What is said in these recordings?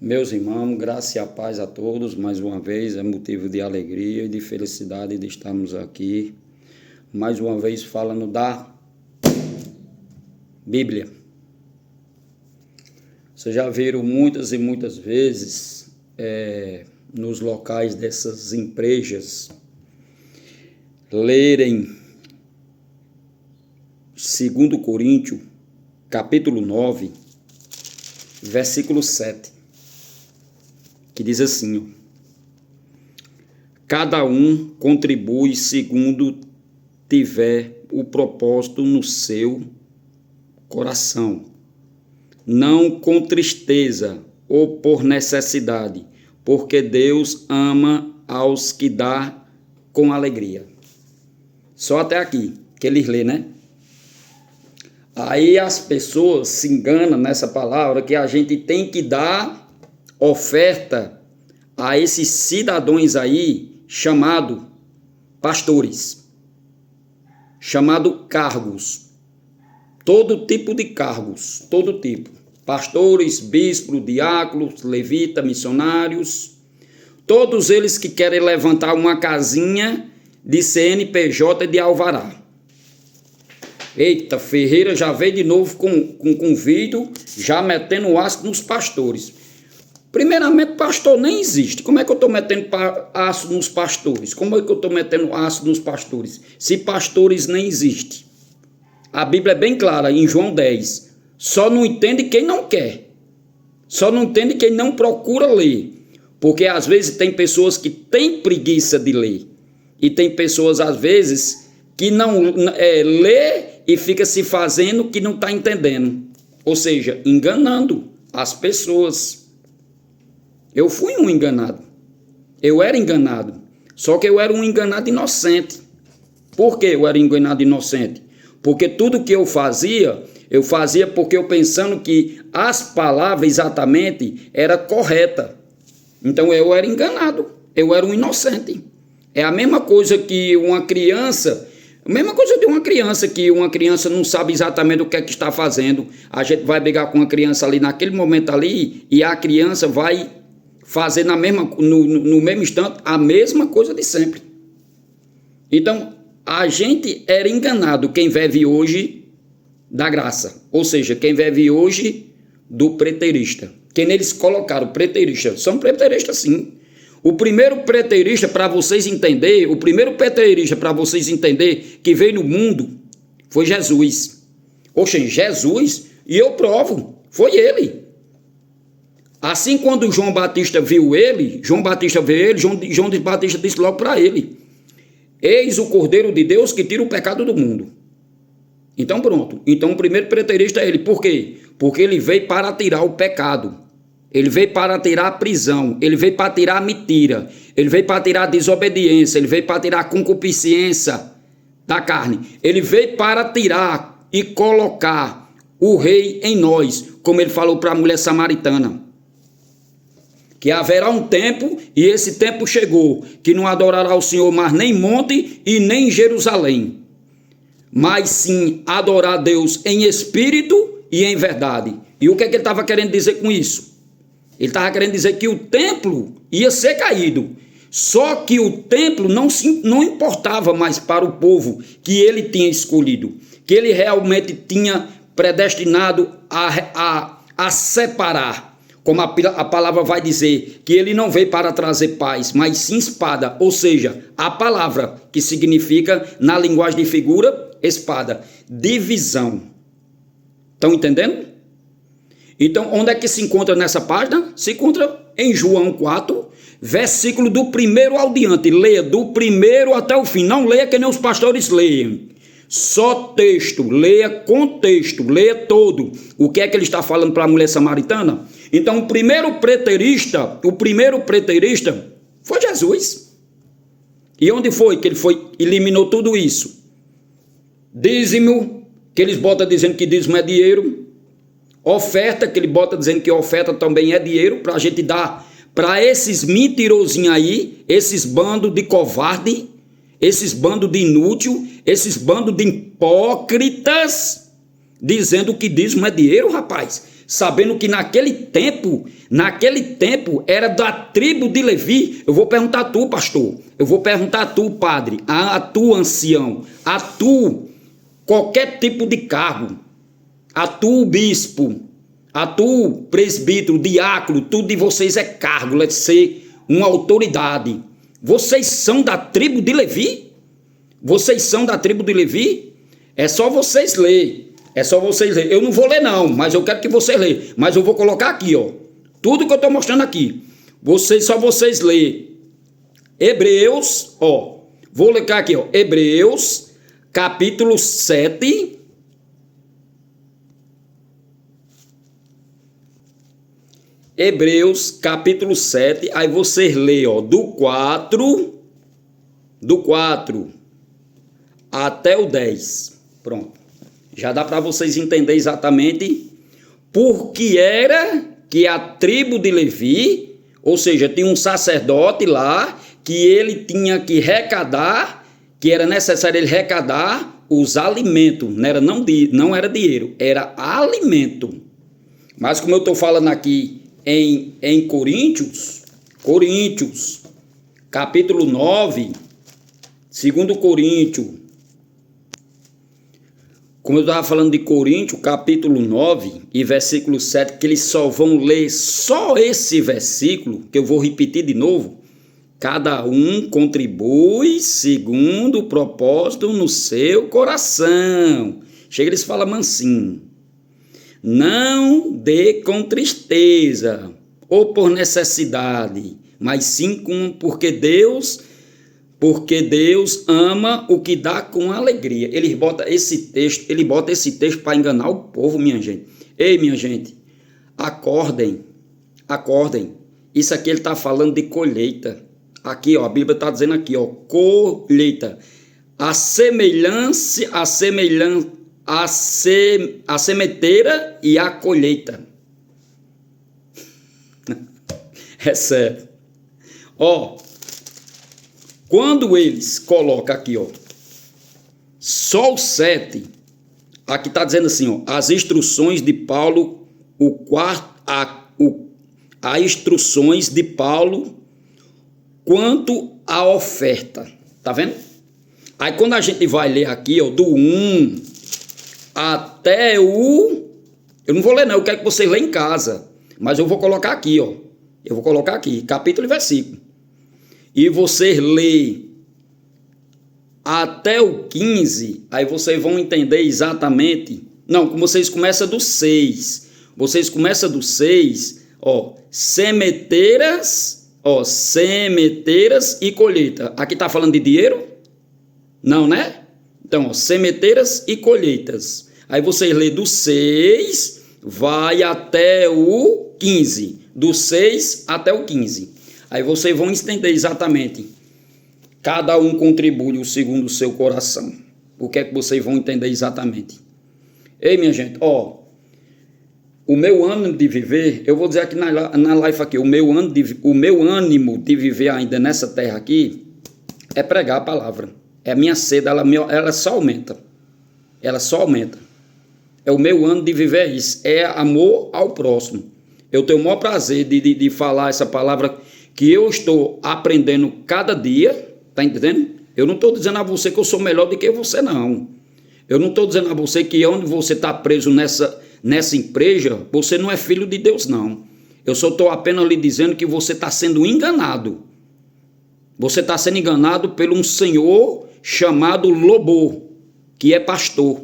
Meus irmãos, graça e a paz a todos, mais uma vez é motivo de alegria e de felicidade de estarmos aqui, mais uma vez falando da Bíblia. Vocês já viram muitas e muitas vezes nos locais dessas empresas lerem 2 Coríntios, capítulo 9, versículo 7. Que diz assim: cada um contribui segundo tiver o propósito no seu coração, não com tristeza ou por necessidade, porque Deus ama aos que dá com alegria. Só até aqui que eles lê, né? Aí as pessoas se enganam nessa palavra que a gente tem que dar oferta a esses cidadãos chamado pastores, chamado cargos, todo tipo de cargos, todo tipo, pastores, bispos, diáconos, levitas, missionários, todos eles que querem levantar uma casinha de CNPJ de alvará. Eita, Ferreira já veio de novo com vídeo, já metendo ácido nos pastores. Primeiramente, pastor nem existe. Como é que eu estou metendo ácido nos pastores? Como é que eu estou metendo ácido nos pastores? Se pastores nem existe. A Bíblia é bem clara, em João 10. Só não entende quem não quer. Só não entende quem não procura ler. Porque às vezes tem pessoas que têm preguiça de ler. E tem pessoas, às vezes, que não lê e fica se fazendo que não está entendendo. Ou seja, enganando as pessoas. Eu fui um enganado. Eu era enganado. Só que eu era um enganado inocente. Por que eu era enganado inocente? Porque tudo que eu fazia porque eu pensando que as palavras exatamente era correta. Então eu era enganado. Eu era um inocente. É a mesma coisa que uma criança... A mesma coisa de uma criança, que uma criança não sabe exatamente o que é que está fazendo. A gente vai brigar com uma criança ali naquele momento ali e a criança vai fazer no mesmo instante a mesma coisa de sempre. Então, a gente era enganado, quem vive hoje da graça. Ou seja, quem vive hoje do preterista. Quem eles colocaram preterista. São preteristas sim. O primeiro preterista para vocês entenderem, que veio no mundo foi Jesus. Oxe, Jesus, e eu provo, foi ele. Assim quando João Batista viu ele, João Batista disse logo para ele: eis o Cordeiro de Deus que tira o pecado do mundo. Então pronto, então o primeiro preterista é ele. Por quê? Porque ele veio para tirar o pecado. Ele veio para tirar a prisão, ele veio para tirar a mentira, ele veio para tirar a desobediência, ele veio para tirar a concupiscência da carne. Ele veio para tirar e colocar o rei em nós, como ele falou para a mulher samaritana. Que haverá um tempo, e esse tempo chegou, que não adorará o Senhor mais nem em monte e nem em Jerusalém, mas sim adorar a Deus em espírito e em verdade. E o que é que ele estava querendo dizer com isso? Ele estava querendo dizer que o templo ia ser caído. Só que o templo não importava mais para o povo que ele tinha escolhido. Que ele realmente tinha predestinado a separar. Como a palavra vai dizer, que ele não veio para trazer paz, mas sim espada. Ou seja, a palavra que significa, na linguagem de figura, espada. Divisão. Estão entendendo? Então, onde é que se encontra nessa página? Se encontra em João 4, versículo do 1 ao diante. Leia do 1 até o fim. Não leia que nem os pastores leem. Só texto, leia contexto, leia todo. O que é que ele está falando para a mulher samaritana? Então, o primeiro preterista foi Jesus. E onde foi que ele eliminou tudo isso? Dízimo, que eles botam dizendo que dízimo é dinheiro. Oferta, que ele bota dizendo que oferta também é dinheiro, para a gente dar para esses mentirosinhos aí, esses bandos de covarde, esses bandos de inútil, esses bandos de hipócritas, dizendo que dízimo é dinheiro, rapaz. sabendo que naquele tempo era da tribo de Levi. Eu vou perguntar a tu, pastor, eu vou perguntar a tu, padre, a tu, ancião, a tu, qualquer tipo de cargo, a tu, bispo, a tu, presbítero, diácono, tudo de vocês é cargo, deve ser uma autoridade. Vocês são da tribo de Levi? Vocês são da tribo de Levi? É só vocês lerem. É só vocês lerem. Eu não vou ler não, mas eu quero que vocês leiam. Mas eu vou colocar aqui, ó. Tudo que eu estou mostrando aqui. Só vocês lerem. Hebreus, ó. Vou ler aqui, ó. Hebreus, capítulo 7. Hebreus, capítulo 7. Aí vocês leem, ó. Do 4 até o 10. Pronto. Já dá para vocês entenderem exatamente por que era que a tribo de Levi, ou seja, tinha um sacerdote lá, que ele tinha que arrecadar, que era necessário ele arrecadar os alimentos, não era dinheiro, era alimento. Mas como eu estou falando aqui em Coríntios, capítulo 9, 2 Coríntios, como eu estava falando de Coríntios, capítulo 9 e versículo 7, que eles só vão ler só esse versículo, que eu vou repetir de novo. Cada um contribui segundo o propósito no seu coração. Chega, eles falam mansinho. Não dê com tristeza ou por necessidade, mas sim porque Deus ama o que dá com alegria. Ele bota esse texto para enganar o povo, minha gente. Ei, minha gente, acordem. Isso aqui ele está falando de colheita. Aqui, ó, a Bíblia está dizendo aqui, ó, colheita. A sementeira e a colheita. É sério. Ó, quando eles colocam aqui, ó, só o 7, aqui está dizendo assim, ó, as instruções de Paulo, as instruções de Paulo quanto à oferta, tá vendo? Aí quando a gente vai ler aqui, ó, do 1 até o... Eu não vou ler não, eu quero que você lê em casa, mas eu vou colocar aqui, ó, capítulo e versículo. E vocês lê até o 15, aí vocês vão entender exatamente. Não, vocês começam do 6. Vocês começam do 6, ó, sementeiras e colheita. Aqui tá falando de dinheiro? Não, né? Então, ó, sementeiras e colheitas. Aí vocês lê do 6, vai até o 15. Do 6 até o 15. Aí vocês vão entender exatamente. Cada um contribui segundo o seu coração. O que é que vocês vão entender exatamente? Ei, minha gente, ó. O meu ânimo de viver, eu vou dizer aqui na live aqui, o meu ânimo de viver ainda nessa terra aqui é pregar a palavra. É a minha sede, ela só aumenta. Ela só aumenta. É o meu ânimo de viver isso. É amor ao próximo. Eu tenho o maior prazer de falar essa palavra que eu estou aprendendo cada dia, tá entendendo? Eu não estou dizendo a você que eu sou melhor do que você, não. Eu não estou dizendo a você que onde você está preso nessa empresa, você não é filho de Deus, não. Eu só estou apenas lhe dizendo que você está sendo enganado. Você está sendo enganado por um senhor chamado Lobo, que é pastor.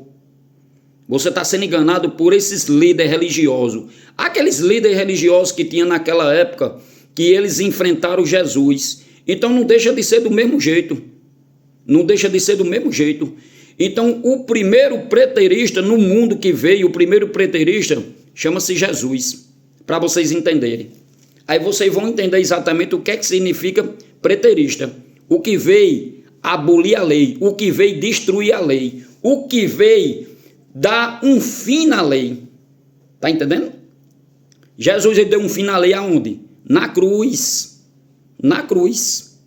Você está sendo enganado por esses líderes religiosos. Aqueles líderes religiosos que tinha naquela época, que eles enfrentaram Jesus. Então não deixa de ser do mesmo jeito. Não deixa de ser do mesmo jeito. Então o primeiro preterista no mundo que veio, o primeiro preterista, chama-se Jesus. Para vocês entenderem. Aí vocês vão entender exatamente o que é que significa preterista. O que veio abolir a lei. O que veio destruir a lei. O que veio dar um fim na lei. Tá entendendo? Jesus ele deu um fim na lei aonde? Na cruz. Na cruz.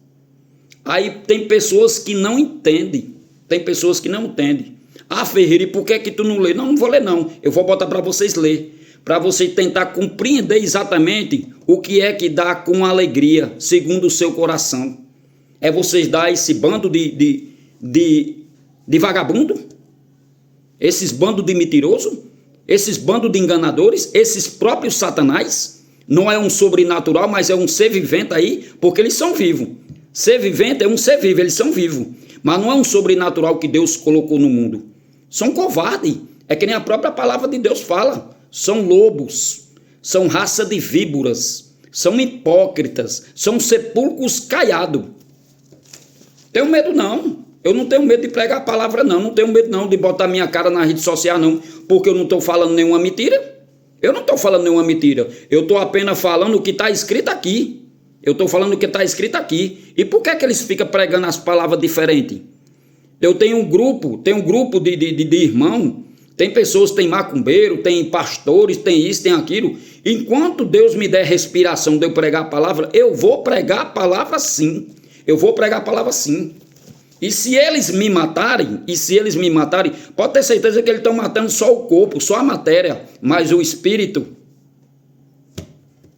Aí tem pessoas que não entendem. Tem pessoas que não entendem. Ah, Ferreira, e por que tu não lê? Não, não vou ler não. Eu vou botar para vocês ler. para você tentar compreender exatamente o que é que dá com alegria, segundo o seu coração. É vocês dar esse bando de vagabundo, esses bandos de mentiroso, esses bandos de enganadores, esses próprios satanás. Não é um sobrenatural, mas é um ser vivente aí, porque eles são vivos. Ser vivente é um ser vivo, eles são vivos. Mas não é um sobrenatural que Deus colocou no mundo. São covardes. É que nem a própria palavra de Deus fala. São lobos, são raça de víboras, são hipócritas, são sepulcros caiados. Tenho medo não. Eu não tenho medo de pregar a palavra não. Não tenho medo não de botar minha cara na rede social não. Porque eu não estou falando nenhuma mentira. Eu não estou falando nenhuma mentira. Eu estou apenas falando o que está escrito aqui. Eu estou falando o que está escrito aqui. E por que eles ficam pregando as palavras diferentes? Eu tenho um grupo de irmão. Tem pessoas, tem macumbeiro, tem pastores, tem isso, tem aquilo. Enquanto Deus me der respiração de eu pregar a palavra, eu vou pregar a palavra sim. Eu vou pregar a palavra sim. E se eles me matarem, pode ter certeza que eles estão matando só o corpo, só a matéria, mas o espírito,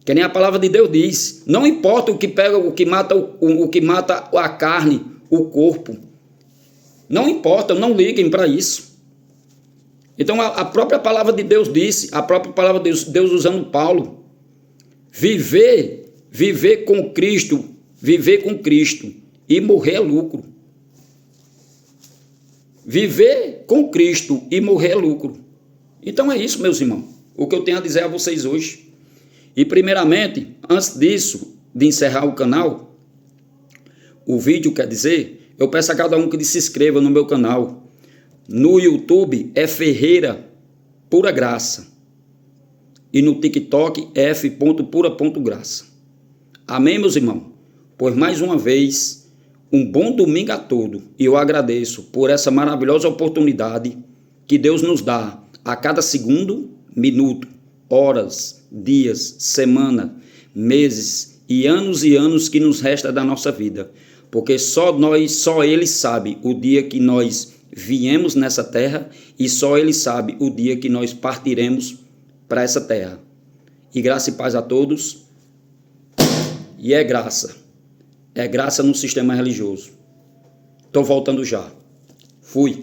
que nem a palavra de Deus diz, não importa o que pega, o que mata a carne, o corpo. Não importa, não liguem para isso. Então a própria palavra de Deus disse, a própria palavra de Deus usando Paulo, viver com Cristo e morrer é lucro. Viver com Cristo e morrer é lucro. Então é isso, meus irmãos, o que eu tenho a dizer a vocês hoje. E primeiramente, antes disso, de encerrar o canal, o vídeo quer dizer, eu peço a cada um que se inscreva no meu canal. No YouTube é Ferreira Pura Graça. E no TikTok é f.pura.graça. Amém, meus irmãos? Pois mais uma vez, um bom domingo a todos. E eu agradeço por essa maravilhosa oportunidade que Deus nos dá a cada segundo, minuto, horas, dias, semana, meses e anos que nos resta da nossa vida. Porque só Ele sabe o dia que nós viemos nessa terra e só Ele sabe o dia que nós partiremos para essa terra. E graça e paz a todos. E é graça no sistema religioso. Estou voltando já. Fui.